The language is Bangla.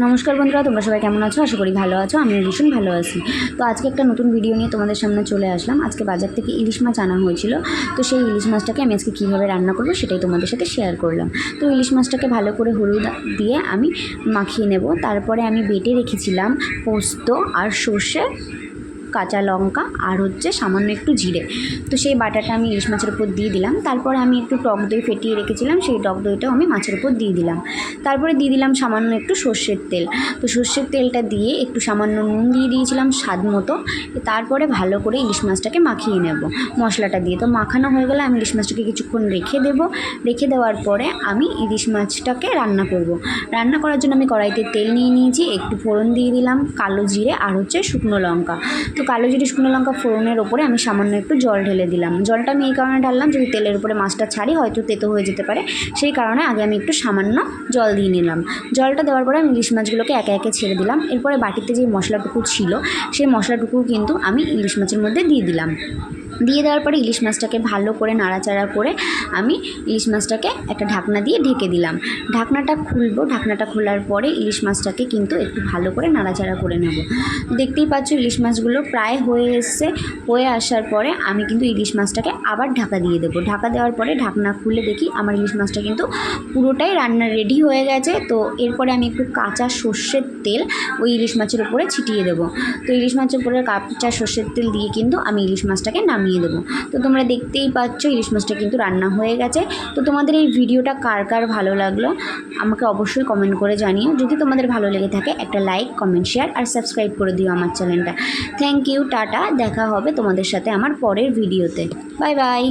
নমস্কার বন্ধুরা, তোমরা সবাই কেমন আছো? আশা করি ভালো আছো। আমি ভীষণ ভালো আছি। তো আজকে একটা নতুন ভিডিও নিয়ে তোমাদের সামনে চলে আসলাম। আজকে বাজার থেকে ইলিশ মাছ আনা হয়েছিল। তো সেই ইলিশ মাছটাকে আমি আজকে কীভাবে রান্না করবো সেটাই তোমাদের সাথে শেয়ার করলাম। তো ইলিশ মাছটাকে ভালো করে হলুদ দিয়ে আমি মাখিয়ে নেব। তারপরে আমি বেটে রেখেছিলাম পোস্ত আর সর্ষে, কাঁচা লঙ্কা আর সামান্য একটু জিরে। তো সেই বাটাটা আমি ইলিশ মাছের উপর দিয়ে দিলাম। তারপরে আমি একটু টক দই ফেটিয়ে রেখেছিলাম, সেই টক দইটাও আমি মাছের উপর দিয়ে দিলাম। তারপরে দিয়ে দিলাম সামান্য একটু সর্ষের তেল। তো সর্ষের তেলটা দিয়ে একটু সামান্য নুন দিয়ে দিয়েছিলাম স্বাদ মতো। তারপরে ভালো করে ইলিশ মাছটাকে মাখিয়ে নেব মশলাটা দিয়ে। তো মাখানো হয়ে গেলে আমি ইলিশ মাছটাকে কিছুক্ষণ রেখে দেবো। রেখে দেওয়ার পরে আমি ইলিশ মাছটাকে রান্না করব। রান্না করার জন্য আমি কড়াইতে তেল নিয়ে নিয়েছি, একটু ফোড়ন দিয়ে দিলাম কালো জিরে আর শুকনো লঙ্কা। তো কালো জিরে শুকনো লঙ্কা ফোড়নের ওপরে আমি সামান্য একটু জল ঢেলে দিলাম। জলটা আমি এই কারণে ঢাললাম, যদি তেলের উপরে মাছটা ছাড়ি হয়তো তেতো হয়ে যেতে পারে, সেই কারণে আগে আমি একটু সামান্য জল দিয়ে নিলাম। জলটা দেওয়ার পরে আমি ইলিশ মাছগুলোকে একে একে ছেড়ে দিলাম। এরপরে বাটিতে যে মশলাটুকু ছিল সেই মশলাটুকু কিন্তু আমি ইলিশ মাছের মধ্যে দিয়ে দিলাম। দিয়ে দেওয়ার পরে ইলিশ মাছটাকে ভালো করে নাড়াচাড়া করে আমি ইলিশ মাছটাকে একটা ঢাকনা দিয়ে ঢেকে দিলাম। ঢাকনাটা খুলবো। ঢাকনাটা খোলার পরে ইলিশ মাছটাকে কিন্তু একটু ভালো করে নাড়াচাড়া করে নেব। দেখতেই পাচ্ছ ইলিশ মাছগুলো প্রায় হয়ে এসছে। হয়ে আসার পরে আমি কিন্তু ইলিশ মাছটাকে আবার ঢাকা দিয়ে দেবো। ঢাকা দেওয়ার পরে ঢাকনা খুলে দেখি আমার ইলিশ মাছটা কিন্তু পুরোটাই রান্না রেডি হয়ে গেছে। তো এরপরে আমি একটু কাঁচা সর্ষের তেল ওই ইলিশ মাছের উপরে ছিটিয়ে দেবো। তো ইলিশ মাছের উপরে কাঁচা সর্ষের তেল দিয়ে কিন্তু আমি ইলিশ মাছটাকে নামিয়ে দেবো। তো তোমরা দেখতেই পাচ্ছ ইলিশ মাছটা কিন্তু রান্না হয়ে গেছে। তো তোমাদের এই ভিডিওটা কার কার ভালো লাগলো আমাকে অবশ্যই কমেন্ট করে জানিও। যদি তোমাদের ভালো লেগে থাকে একটা লাইক, কমেন্ট, শেয়ার আর সাবস্ক্রাইব করে দিও আমার চ্যানেলটা। Thank you, tata. দেখা হবে তোমাদের সাথে আমার পরের ভিডিওতে। Bye by.